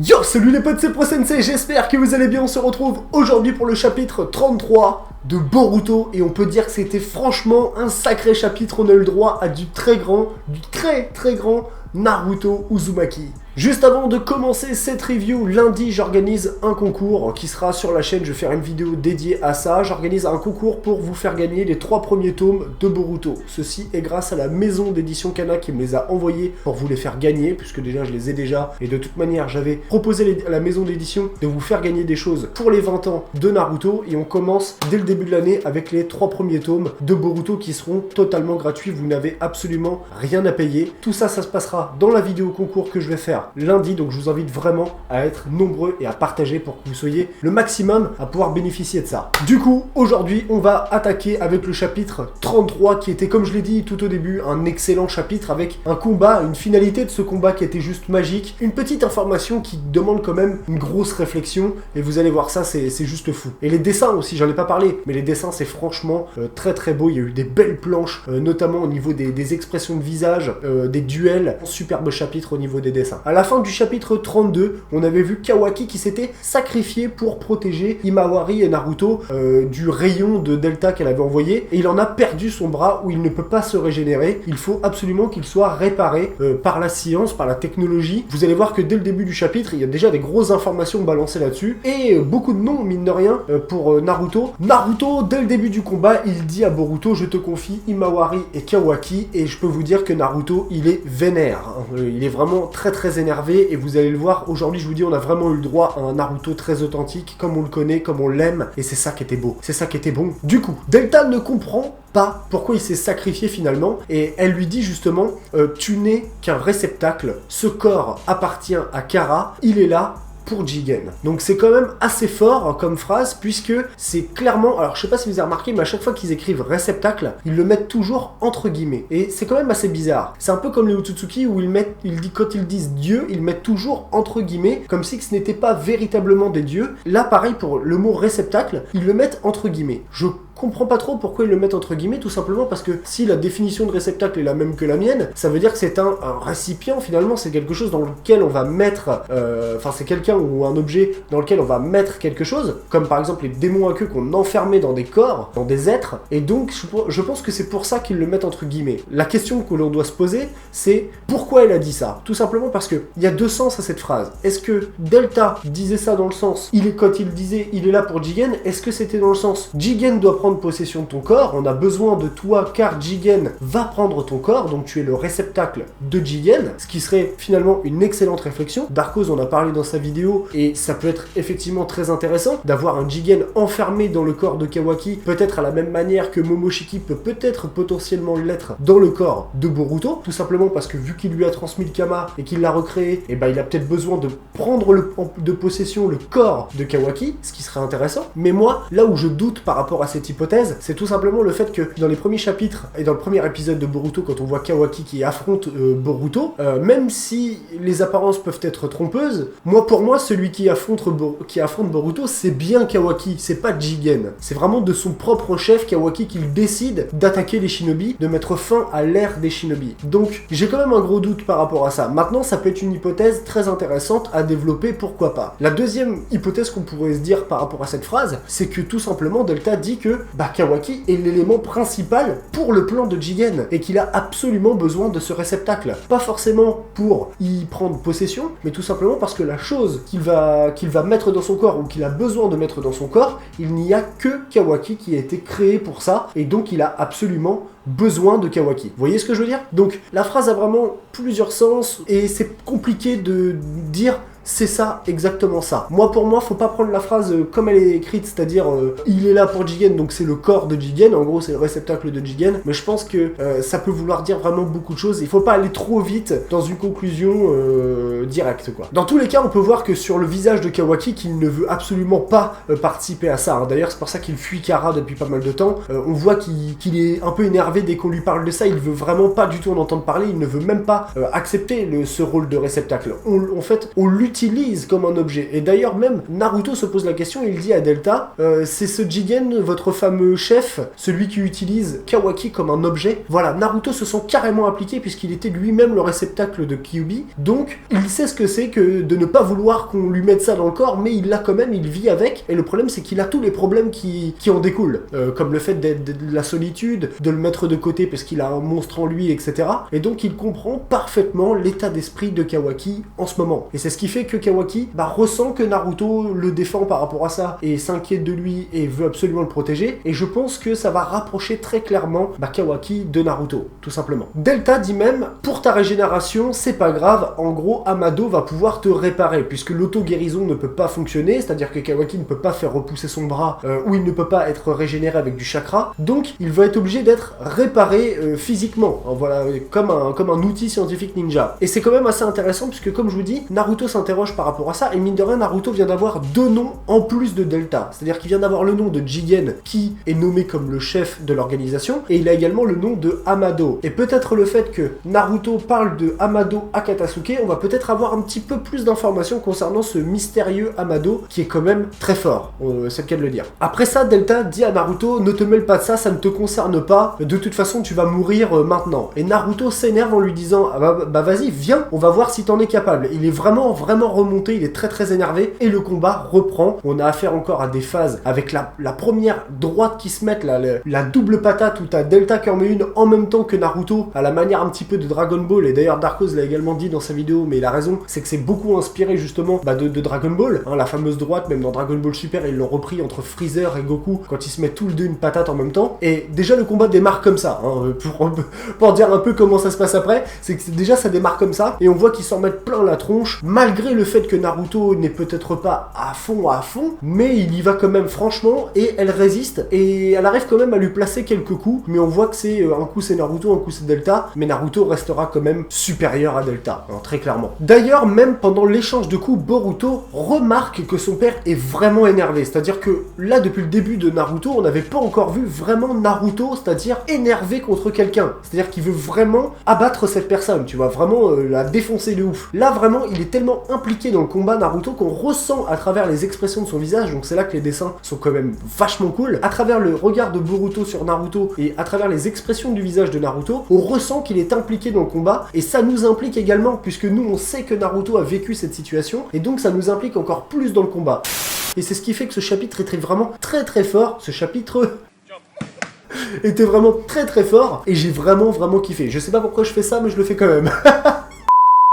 Yo, salut les potes, c'est Pro Sensei, j'espère que vous allez bien. On se retrouve aujourd'hui pour le chapitre 33 de Boruto et on peut dire que c'était franchement un sacré chapitre. On a eu le droit à du très grand Naruto Uzumaki. Juste avant de commencer cette review, lundi j'organise un concours qui sera sur la chaîne, je vais faire une vidéo dédiée à ça. J'organise un concours pour vous faire gagner les 3 premiers tomes de Boruto. Ceci est grâce à la maison d'édition Kana qui me les a envoyés pour vous les faire gagner, puisque déjà je les ai déjà, et de toute manière j'avais proposé à la maison d'édition de vous faire gagner des choses pour les 20 ans de Naruto, et on commence dès le début de l'année avec les 3 premiers tomes de Boruto qui seront totalement gratuits, vous n'avez absolument rien à payer. Tout ça, ça se passera dans la vidéo concours que je vais faire lundi, donc je vous invite vraiment à être nombreux et à partager pour que vous soyez le maximum à pouvoir bénéficier de ça. Du coup, aujourd'hui, on va attaquer avec le chapitre 33 qui était, comme je l'ai dit tout au début, un excellent chapitre avec un combat, une finalité de ce combat qui était juste magique, une petite information qui demande quand même une grosse réflexion, et vous allez voir ça, c'est juste fou. Et les dessins aussi, j'en ai pas parlé, mais les dessins c'est franchement très beau. Il y a eu des belles planches, notamment au niveau des expressions de visage, des duels, superbe chapitre au niveau des dessins. À la fin du chapitre 32, on avait vu Kawaki qui s'était sacrifié pour protéger Himawari et Naruto du rayon de Delta qu'elle avait envoyé, et il en a perdu son bras où il ne peut pas se régénérer. Il faut absolument qu'il soit réparé par la science, par la technologie. Vous allez voir que dès le début du chapitre, il y a déjà des grosses informations balancées là-dessus, et beaucoup de noms, mine de rien, pour Naruto. Naruto, dès le début du combat, il dit à Boruto: je te confie Himawari et Kawaki, et je peux vous dire que Naruto, il est vénère. Il est vraiment très énervé, et vous allez le voir, aujourd'hui je vous dis, on a vraiment eu le droit à un Naruto très authentique, comme on le connaît, comme on l'aime, et c'est ça qui était beau, c'est ça qui était bon. Du coup, Delta ne comprend pas pourquoi il s'est sacrifié finalement, et elle lui dit justement tu n'es qu'un réceptacle, ce corps appartient à Kara, il est là pour Jigen. Donc c'est quand même assez fort comme phrase, puisque c'est clairement, alors je sais pas si vous avez remarqué, mais à chaque fois qu'ils écrivent réceptacle, ils le mettent toujours entre guillemets, et c'est quand même assez bizarre. C'est un peu comme les Otsutsuki où quand ils disent Dieu, ils mettent toujours entre guillemets, comme si ce n'était pas véritablement des dieux. Là pareil pour le mot réceptacle, ils le mettent entre guillemets. Je comprends pas trop pourquoi ils le mettent entre guillemets, tout simplement parce que si la définition de réceptacle est la même que la mienne, ça veut dire que c'est un récipient, finalement, c'est quelque chose dans lequel on va mettre, c'est quelqu'un ou un objet dans lequel on va mettre quelque chose, comme par exemple les démons à queue qu'on enfermait dans des corps, dans des êtres, et donc je pense que c'est pour ça qu'ils le mettent entre guillemets. La question que l'on doit se poser, c'est pourquoi elle a dit ça? Tout simplement parce que il y a deux sens à cette phrase. Est-ce que Delta disait ça dans le sens, quand il disait il est là pour Jigen, est-ce que c'était dans le sens Jigen doit prendre possession de ton corps, on a besoin de toi car Jigen va prendre ton corps, donc tu es le réceptacle de Jigen, ce qui serait finalement une excellente réflexion. Darkos en a parlé dans sa vidéo, et ça peut être effectivement très intéressant d'avoir un Jigen enfermé dans le corps de Kawaki, peut-être à la même manière que Momoshiki peut peut-être potentiellement l'être dans le corps de Boruto, tout simplement parce que vu qu'il lui a transmis le Kama et qu'il l'a recréé, et il a peut-être besoin de prendre de possession le corps de Kawaki, ce qui serait intéressant. Mais moi, là où je doute par rapport à cette hypothèse, c'est tout simplement le fait que dans les premiers chapitres et dans le premier épisode de Boruto, quand on voit Kawaki qui affronte Boruto, même si les apparences peuvent être trompeuses, pour moi celui qui affronte Boruto, c'est bien Kawaki, c'est pas Jigen. C'est vraiment de son propre chef Kawaki qu'il décide d'attaquer les shinobi, de mettre fin à l'ère des shinobi. Donc j'ai quand même un gros doute par rapport à ça. Maintenant, ça peut être une hypothèse très intéressante à développer, pourquoi pas. La deuxième hypothèse qu'on pourrait se dire par rapport à cette phrase, c'est que tout simplement Delta dit que Kawaki est l'élément principal pour le plan de Jigen, et qu'il a absolument besoin de ce réceptacle. Pas forcément pour y prendre possession, mais tout simplement parce que la chose qu'il va mettre dans son corps, ou qu'il a besoin de mettre dans son corps, il n'y a que Kawaki qui a été créé pour ça, et donc il a absolument besoin de Kawaki. Vous voyez ce que je veux dire? Donc la phrase a vraiment plusieurs sens, et c'est compliqué de dire c'est ça, exactement ça. Pour moi, faut pas prendre la phrase comme elle est écrite, c'est-à-dire il est là pour Jigen, donc c'est le corps de Jigen, en gros c'est le réceptacle de Jigen, mais je pense que ça peut vouloir dire vraiment beaucoup de choses. Il faut pas aller trop vite dans une conclusion directe, quoi. Dans tous les cas, on peut voir que sur le visage de Kawaki, qu'il ne veut absolument pas participer à ça, hein. D'ailleurs, c'est pour ça qu'il fuit Kara depuis pas mal de temps. On voit qu'il est un peu énervé dès qu'on lui parle de ça, il veut vraiment pas du tout en entendre parler, il ne veut même pas accepter ce rôle de réceptacle. En fait, on lutte l'utilise comme un objet. Et d'ailleurs même Naruto se pose la question, il dit à Delta, c'est ce Jigen, votre fameux chef, celui qui utilise Kawaki comme un objet. Voilà, Naruto se sent carrément impliqué puisqu'il était lui-même le réceptacle de Kyuubi, donc il sait ce que c'est que de ne pas vouloir qu'on lui mette ça dans le corps, mais il l'a quand même, il vit avec, et le problème c'est qu'il a tous les problèmes qui en découlent, comme le fait de la solitude, de le mettre de côté parce qu'il a un monstre en lui, etc. Et donc il comprend parfaitement l'état d'esprit de Kawaki en ce moment. Et c'est ce qui fait que Kawaki ressent que Naruto le défend par rapport à ça, et s'inquiète de lui, et veut absolument le protéger, et je pense que ça va rapprocher très clairement Kawaki de Naruto, tout simplement. Delta dit même, pour ta régénération, c'est pas grave, en gros, Amado va pouvoir te réparer, puisque l'auto-guérison ne peut pas fonctionner, c'est-à-dire que Kawaki ne peut pas faire repousser son bras, ou il ne peut pas être régénéré avec du chakra, donc il va être obligé d'être réparé physiquement, voilà, comme un outil scientifique ninja. Et c'est quand même assez intéressant, puisque comme je vous dis, Naruto s'interroge par rapport à ça, et mine de rien, Naruto vient d'avoir 2 noms en plus de Delta, c'est-à-dire qu'il vient d'avoir le nom de Jigen, qui est nommé comme le chef de l'organisation, et il a également le nom de Amado. Et peut-être le fait que Naruto parle de Amado Akatsuki, on va peut-être avoir un petit peu plus d'informations concernant ce mystérieux Amado, qui est quand même très fort, c'est le cas de le dire. Après ça, Delta dit à Naruto, ne te mêle pas de ça, ça ne te concerne pas, de toute façon tu vas mourir maintenant. Et Naruto s'énerve en lui disant, ah bah vas-y, viens, on va voir si t'en es capable. Il est vraiment remonté, il est très énervé, et le combat reprend. On a affaire encore à des phases avec la première droite qui se met, la double patate où t'as Delta qui en met une en même temps que Naruto, à la manière un petit peu de Dragon Ball, et d'ailleurs Darkos l'a également dit dans sa vidéo, mais il a raison, c'est que c'est beaucoup inspiré justement de Dragon Ball, la fameuse droite, même dans Dragon Ball Super, ils l'ont repris entre Freezer et Goku, quand ils se mettent tous les deux une patate en même temps, et déjà le combat démarre comme ça, pour dire un peu comment ça se passe après, c'est que déjà ça démarre comme ça, et on voit qu'ils s'en mettent plein la tronche, malgré le fait que Naruto n'est peut-être pas à fond, mais il y va quand même franchement, et elle résiste, et elle arrive quand même à lui placer quelques coups, mais on voit que c'est un coup c'est Naruto, un coup c'est Delta, mais Naruto restera quand même supérieur à Delta, très clairement. D'ailleurs, même pendant l'échange de coups, Boruto remarque que son père est vraiment énervé, c'est-à-dire que là, depuis le début de Naruto, on n'avait pas encore vu vraiment Naruto, c'est-à-dire énervé contre quelqu'un, c'est-à-dire qu'il veut vraiment abattre cette personne, tu vois, vraiment la défoncer de ouf. Là, vraiment, il est tellement impliqué dans le combat Naruto qu'on ressent à travers les expressions de son visage, donc c'est là que les dessins sont quand même vachement cool, à travers le regard de Boruto sur Naruto et à travers les expressions du visage de Naruto, on ressent qu'il est impliqué dans le combat, et ça nous implique également, puisque nous on sait que Naruto a vécu cette situation, et donc ça nous implique encore plus dans le combat. Et c'est ce qui fait que ce chapitre est vraiment très fort, ce chapitre était vraiment très fort, et j'ai vraiment kiffé. Je sais pas pourquoi je fais ça, mais je le fais quand même.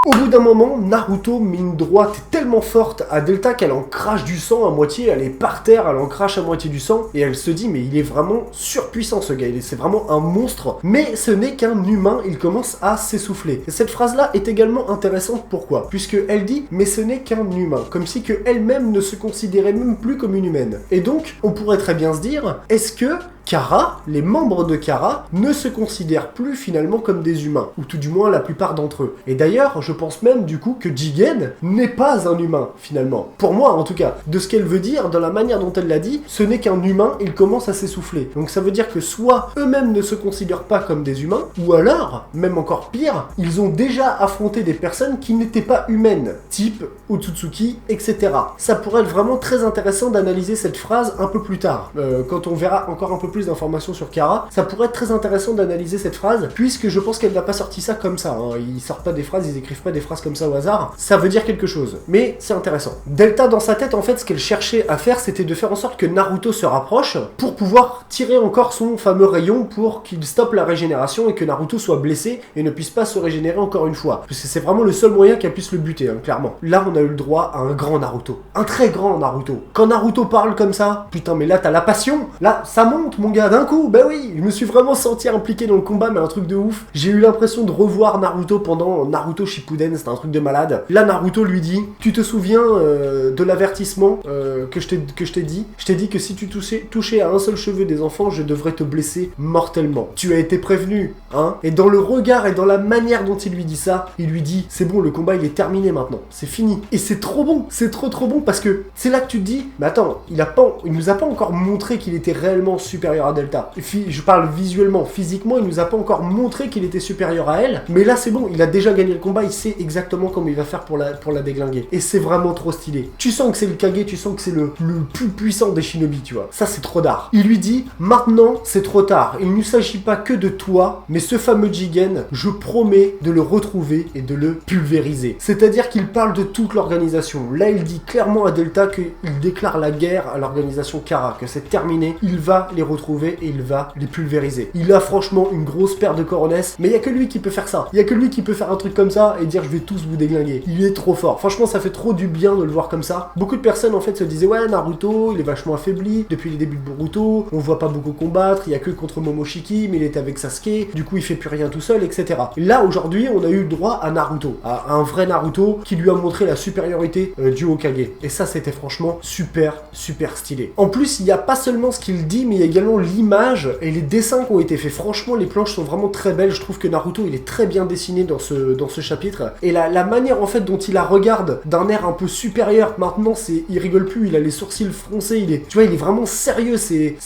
Au bout d'un moment, Naruto met une droite tellement forte à Delta qu'elle en crache du sang à moitié, elle est par terre, elle en crache à moitié du sang, et elle se dit mais il est vraiment surpuissant ce gars, c'est vraiment un monstre, mais ce n'est qu'un humain, il commence à s'essouffler. Et cette phrase-là est également intéressante, pourquoi? Puisque elle dit mais ce n'est qu'un humain, comme si que elle-même ne se considérait même plus comme une humaine. Et donc, on pourrait très bien se dire, est-ce que Kara, les membres de Kara, ne se considèrent plus finalement comme des humains, ou tout du moins la plupart d'entre eux. Et d'ailleurs, je pense même du coup que Jigen n'est pas un humain finalement. Pour moi en tout cas, de ce qu'elle veut dire, dans la manière dont elle l'a dit, ce n'est qu'un humain, il commence à s'essouffler. Donc ça veut dire que soit eux-mêmes ne se considèrent pas comme des humains, ou alors, même encore pire, ils ont déjà affronté des personnes qui n'étaient pas humaines, type Otsutsuki, etc. Ça pourrait être vraiment très intéressant d'analyser cette phrase un peu plus tard, quand on verra encore un peu plus d'informations sur Kara, ça pourrait être très intéressant d'analyser cette phrase, puisque je pense qu'elle n'a pas sorti ça comme ça, ils sortent pas des phrases, ils écrivent pas des phrases comme ça au hasard, ça veut dire quelque chose, mais c'est intéressant. Delta dans sa tête, en fait, ce qu'elle cherchait à faire, c'était de faire en sorte que Naruto se rapproche, pour pouvoir tirer encore son fameux rayon pour qu'il stoppe la régénération et que Naruto soit blessé et ne puisse pas se régénérer encore une fois, parce que c'est vraiment le seul moyen qu'elle puisse le buter, clairement. Là, on a eu le droit à un grand Naruto, un très grand Naruto. Quand Naruto parle comme ça, putain, mais là, t'as la passion, là, ça monte, mon gars, d'un coup, bah oui, je me suis vraiment senti impliqué dans le combat, mais un truc de ouf. J'ai eu l'impression de revoir Naruto pendant Naruto Shippuden, c'était un truc de malade. Là, Naruto lui dit, tu te souviens de l'avertissement que je t'ai dit? Je t'ai dit que si tu touchais à un seul cheveu des enfants, je devrais te blesser mortellement. Tu as été prévenu, hein? Et dans le regard et dans la manière dont il lui dit ça, il lui dit, c'est bon, le combat il est terminé maintenant, c'est fini. Et c'est trop bon, c'est trop bon, parce que c'est là que tu te dis, mais attends, il nous a pas encore montré qu'il était réellement supérieur supérieur à Delta. Je parle visuellement, physiquement, il nous a pas encore montré qu'il était supérieur à elle, mais là c'est bon, il a déjà gagné le combat, il sait exactement comment il va faire pour la déglinguer. Et c'est vraiment trop stylé. Tu sens que c'est le Kage, tu sens que c'est le plus puissant des shinobi, tu vois. Ça c'est trop d'art. Il lui dit, maintenant c'est trop tard, il ne s'agit pas que de toi, mais ce fameux Jigen, je promets de le retrouver et de le pulvériser. C'est-à-dire qu'il parle de toute l'organisation. Là il dit clairement à Delta qu'il déclare la guerre à l'organisation Kara, que c'est terminé, il va les retrouver et il va les pulvériser. Il a franchement une grosse paire de coronets, mais il y a que lui qui peut faire ça. Il y a que lui qui peut faire un truc comme ça et dire je vais tous vous déglinguer. Il est trop fort. Franchement, ça fait trop du bien de le voir comme ça. Beaucoup de personnes en fait se disaient ouais, Naruto, il est vachement affaibli depuis les débuts de Boruto, on voit pas beaucoup combattre, il y a que contre Momoshiki, mais il était avec Sasuke, du coup il fait plus rien tout seul, etc. Et là aujourd'hui, on a eu le droit à Naruto, à un vrai Naruto qui lui a montré la supériorité du Hokage. Et ça, c'était franchement super stylé. En plus, il n'y a pas seulement ce qu'il dit, mais il y a également l'image et les dessins qui ont été faits. Franchement, les planches sont vraiment très belles. Je trouve que Naruto, il est très bien dessiné dans ce chapitre. Et la manière en fait dont il la regarde d'un air un peu supérieur, maintenant, il rigole plus, il a les sourcils froncés, il est vraiment sérieux. C'est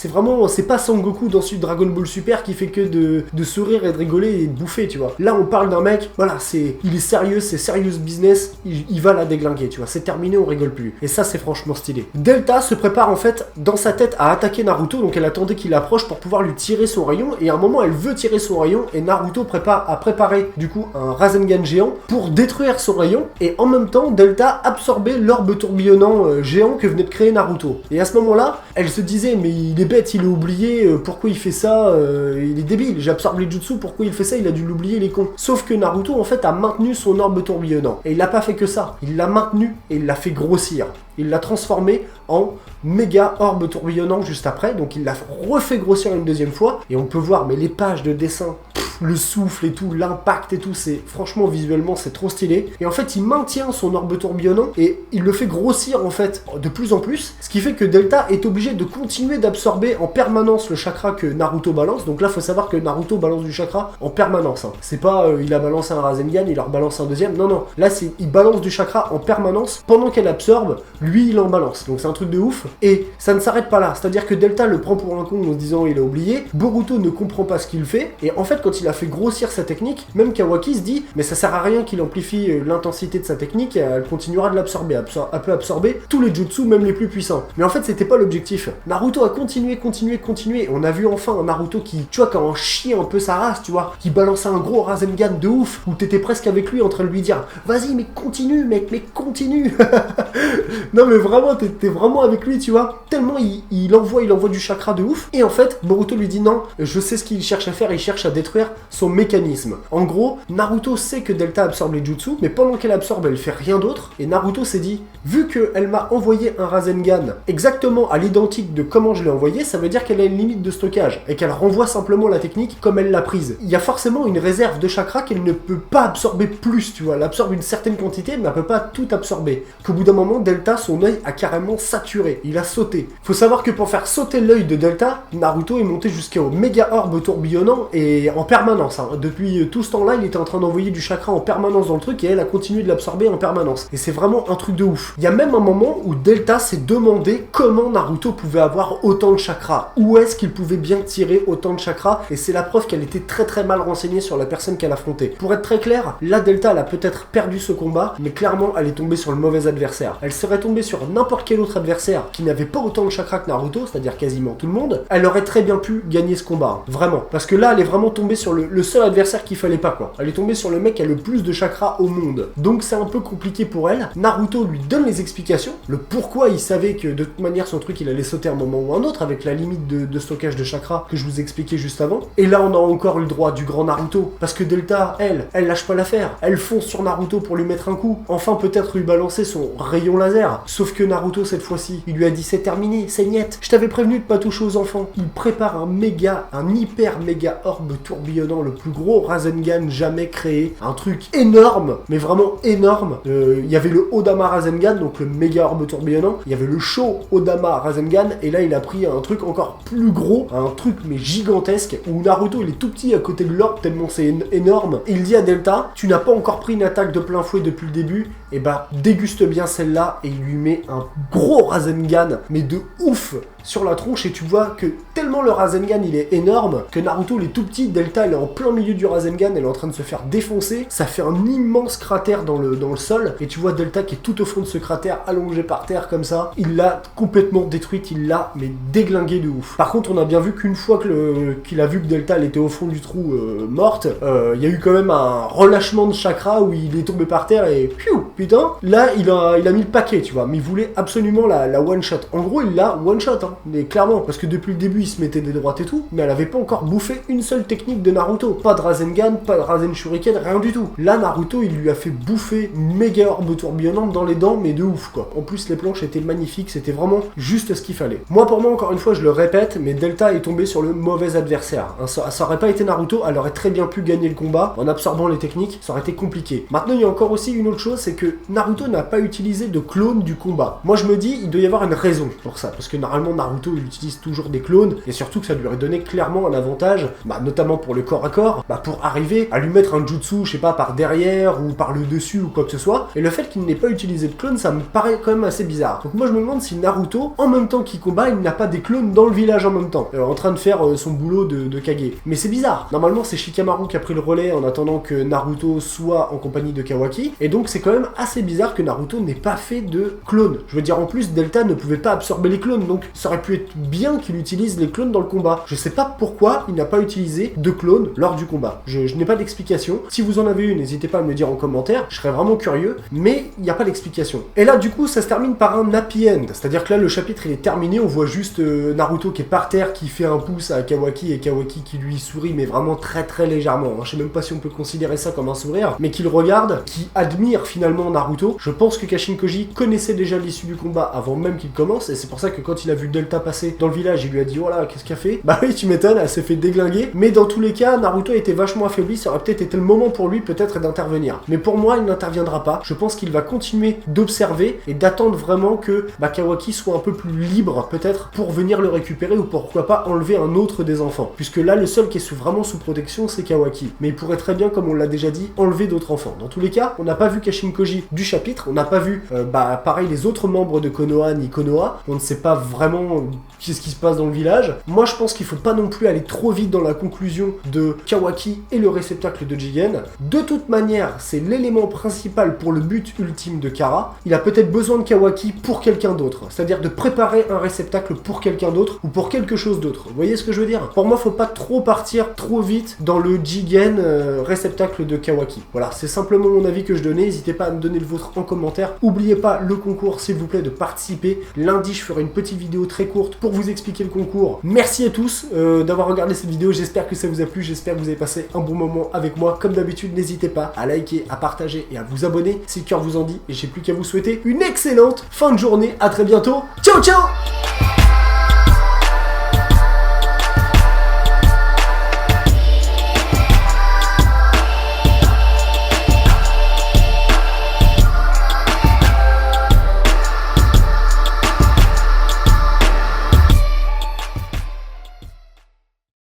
pas Sangoku dans Dragon Ball Super qui fait que de sourire et de rigoler et de bouffer, tu vois. Là, on parle d'un mec, voilà, il est sérieux, c'est serious business, il va la déglinguer, tu vois. C'est terminé, on rigole plus. Et ça, c'est franchement stylé. Delta se prépare en fait dans sa tête à attaquer Naruto, donc elle attendait qu'il approche pour pouvoir lui tirer son rayon, et à un moment elle veut tirer son rayon, et Naruto a préparé du coup un Rasengan géant pour détruire son rayon, et en même temps Delta absorbait l'orbe tourbillonnant géant que venait de créer Naruto. Et à ce moment-là, elle se disait mais il est bête, il est oublié, pourquoi il fait ça, il est débile, j'absorbe les jutsu, pourquoi il fait ça, il a dû l'oublier, il est con. Sauf que Naruto en fait a maintenu son orbe tourbillonnant, et il n'a pas fait que ça, il l'a maintenu et il l'a fait grossir. Il l'a transformé en méga orbe tourbillonnant juste après, donc il l'a refait grossir une deuxième fois, et on peut voir mais les pages de dessin, le souffle et tout, l'impact et tout, c'est franchement visuellement c'est trop stylé. Et en fait il maintient son orbe tourbillonnant et il le fait grossir en fait de plus en plus, ce qui fait que Delta est obligé de continuer d'absorber en permanence le chakra que Naruto balance. Donc là faut savoir que Naruto balance du chakra en permanence, hein. C'est pas il a balancé un Rasengan, il leur balance un deuxième, non, là il balance du chakra en permanence pendant qu'elle absorbe, lui il en balance, donc c'est un truc de ouf. Et ça ne s'arrête pas là, c'est à dire que Delta le prend pour un con en se disant il a oublié, Boruto ne comprend pas ce qu'il fait, et en fait quand il a fait grossir sa technique, même Kawaki se dit mais ça sert à rien qu'il amplifie l'intensité de sa technique, elle continuera de l'absorber, elle peut absorber tous les jutsu, même les plus puissants. Mais en fait c'était pas l'objectif. Naruto a continué, et on a vu enfin un Naruto qui, tu vois, quand on chie un peu sa race, tu vois, qui balançait un gros Rasengan de ouf, où t'étais presque avec lui en train de lui dire vas-y mais continue mec, mais continue. Non mais vraiment, t'es vraiment avec lui, tu vois, tellement il envoie du chakra de ouf. Et en fait Boruto lui dit non, je sais ce qu'il cherche à faire, il cherche à détruire son mécanisme. En gros, Naruto sait que Delta absorbe les jutsu, mais pendant qu'elle absorbe, elle fait rien d'autre, et Naruto s'est dit, vu qu'elle m'a envoyé un Rasengan exactement à l'identique de comment je l'ai envoyé, ça veut dire qu'elle a une limite de stockage, et qu'elle renvoie simplement la technique comme elle l'a prise. Il y a forcément une réserve de chakra qu'elle ne peut pas absorber plus, tu vois, elle absorbe une certaine quantité, mais elle peut pas tout absorber. Qu'au bout d'un moment, Delta, son œil a carrément saturé, il a sauté. Faut savoir que pour faire sauter l'œil de Delta, Naruto est monté jusqu'au méga orbe tourbillonnant, et en permanence, hein. Depuis tout ce temps-là, il était en train d'envoyer du chakra en permanence dans le truc, et elle a continué de l'absorber en permanence. Et c'est vraiment un truc de ouf. Il y a même un moment où Delta s'est demandé comment Naruto pouvait avoir autant de chakra. Où est-ce qu'il pouvait bien tirer autant de chakra? Et c'est la preuve qu'elle était très mal renseignée sur la personne qu'elle affrontait. Pour être très clair, là Delta elle a peut-être perdu ce combat, mais clairement elle est tombée sur le mauvais adversaire. Elle serait tombée sur n'importe quel autre adversaire qui n'avait pas autant de chakra que Naruto, c'est-à-dire quasiment tout le monde, elle aurait très bien pu gagner ce combat. Vraiment. Parce que là elle est vraiment tombée sur le seul adversaire qu'il fallait pas, quoi. Elle est tombée sur le mec qui a le plus de chakra au monde. Donc c'est un peu compliqué pour elle. Naruto lui donne les explications, le pourquoi il savait que de toute manière son truc il allait sauter à un moment ou un autre avec la limite de stockage de chakra que je vous expliquais juste avant. Et là on a encore eu le droit du grand Naruto, parce que Delta, elle lâche pas l'affaire. Elle fonce sur Naruto pour lui mettre un coup. Enfin peut-être lui balancer son rayon laser. Sauf que Naruto cette fois-ci, il lui a dit c'est terminé, c'est niet. Je t'avais prévenu de pas toucher aux enfants. Il prépare un hyper méga orbe tourbillonnant tourbillonnant, le plus gros Rasengan jamais créé. Un truc énorme, mais vraiment énorme. Il y avait le Odama Rasengan, donc le méga orbe tourbillonnant. Il y avait le Sho Odama Rasengan, et là il a pris un truc encore plus gros, un truc mais gigantesque, où Naruto il est tout petit à côté de l'orbe tellement c'est énorme. Et il dit à Delta, tu n'as pas encore pris une attaque de plein fouet depuis le début, et bah déguste bien celle-là, et il lui met un gros Rasengan, mais de ouf sur la tronche, et tu vois que tellement le Rasengan il est énorme, que Naruto il est tout petit, Delta il est en plein milieu du Rasengan, elle est en train de se faire défoncer, ça fait un immense cratère dans le sol, et tu vois Delta qui est tout au fond de ce cratère, allongé par terre comme ça, il l'a complètement détruite, il l'a mais déglingué de ouf. Par contre on a bien vu qu'une fois qu'il a vu que Delta elle était au fond du trou morte, il y a eu quand même un relâchement de chakra où il est tombé par terre et piou, putain, là il a mis le paquet, tu vois, mais il voulait absolument la one shot. En gros il l'a one shot, hein. Mais clairement, parce que depuis le début il se mettait des droites et tout, mais elle avait pas encore bouffé une seule technique de Naruto. Pas de Rasengan, pas de Rasen Shuriken, rien du tout. Là Naruto il lui a fait bouffer une méga orbe tourbillonnante dans les dents, mais de ouf quoi. En plus les planches étaient magnifiques, c'était vraiment juste ce qu'il fallait. Moi pour moi encore une fois je le répète, mais Delta est tombé sur le mauvais adversaire. Hein, ça aurait pas été Naruto, elle aurait très bien pu gagner le combat en absorbant les techniques, ça aurait été compliqué. Maintenant il y a encore aussi une autre chose, c'est que Naruto n'a pas utilisé de clone du combat. Moi je me dis il doit y avoir une raison pour ça, parce que normalement Naruto il utilise toujours des clones, et surtout que ça lui aurait donné clairement un avantage, notamment pour le corps à corps, pour arriver à lui mettre un jutsu, je sais pas, par derrière ou par le dessus ou quoi que ce soit, et le fait qu'il n'ait pas utilisé de clone, ça me paraît quand même assez bizarre. Donc moi je me demande si Naruto, en même temps qu'il combat, il n'a pas des clones dans le village en même temps, en train de faire son boulot de Kage. Mais c'est bizarre, normalement c'est Shikamaru qui a pris le relais en attendant que Naruto soit en compagnie de Kawaki, et donc c'est quand même assez bizarre que Naruto n'ait pas fait de clone. Je veux dire en plus Delta ne pouvait pas absorber les clones, donc ça aurait pu être bien qu'il utilise les clones dans le combat. Je sais pas pourquoi il n'a pas utilisé de clones lors du combat. Je n'ai pas d'explication. Si vous en avez une, n'hésitez pas à me le dire en commentaire, je serais vraiment curieux, mais il n'y a pas d'explication. Et là du coup ça se termine par un happy end, c'est-à-dire que là le chapitre il est terminé, on voit juste Naruto qui est par terre, qui fait un pouce à Kawaki, et Kawaki qui lui sourit, mais vraiment très très légèrement. Je sais même pas si on peut considérer ça comme un sourire, mais qui le regarde, qui admire finalement Naruto. Je pense que Kashin Koji connaissait déjà l'issue du combat avant même qu'il commence, et c'est pour ça que quand il a vu Delta passer dans le village, il lui a dit voilà, qu'est-ce qu'il a fait? Bah oui, tu m'étonnes, elle s'est fait déglinguer. Mais dans tous les cas, Naruto était vachement affaibli, ça aurait peut-être été le moment pour lui peut-être d'intervenir. Mais pour moi, il n'interviendra pas. Je pense qu'il va continuer d'observer et d'attendre vraiment que Kawaki soit un peu plus libre peut-être pour venir le récupérer, ou pourquoi pas enlever un autre des enfants. Puisque là, le seul qui est vraiment sous protection, c'est Kawaki. Mais il pourrait très bien, comme on l'a déjà dit, enlever d'autres enfants. Dans tous les cas, on n'a pas vu Kashin Koji du chapitre, on n'a pas vu, pareil, les autres membres de Konoha ni Konoha. On ne sait pas vraiment qu'est-ce qui se passe dans le village. Moi je pense qu'il faut pas non plus aller trop vite dans la conclusion de Kawaki et le réceptacle de Jigen. De toute manière, c'est l'élément principal pour le but ultime de Kara. Il a peut-être besoin de Kawaki pour quelqu'un d'autre, c'est-à-dire de préparer un réceptacle pour quelqu'un d'autre ou pour quelque chose d'autre. Vous voyez ce que je veux dire? Pour moi, faut pas trop partir trop vite dans le Jigen réceptacle de Kawaki. Voilà, c'est simplement mon avis que je donnais. N'hésitez pas à me donner le vôtre en commentaire. N'oubliez pas le concours, s'il vous plaît, de participer. Lundi, je ferai une petite vidéo très courte pour vous expliquer le concours. Merci à tous d'avoir regardé cette vidéo. J'espère que ça vous a plu. J'espère que vous avez passé un bon moment avec moi. Comme d'habitude, n'hésitez pas à liker, à partager et à vous abonner si le cœur vous en dit. Et j'ai plus qu'à vous souhaiter une excellente fin de journée. À très bientôt. Ciao, ciao!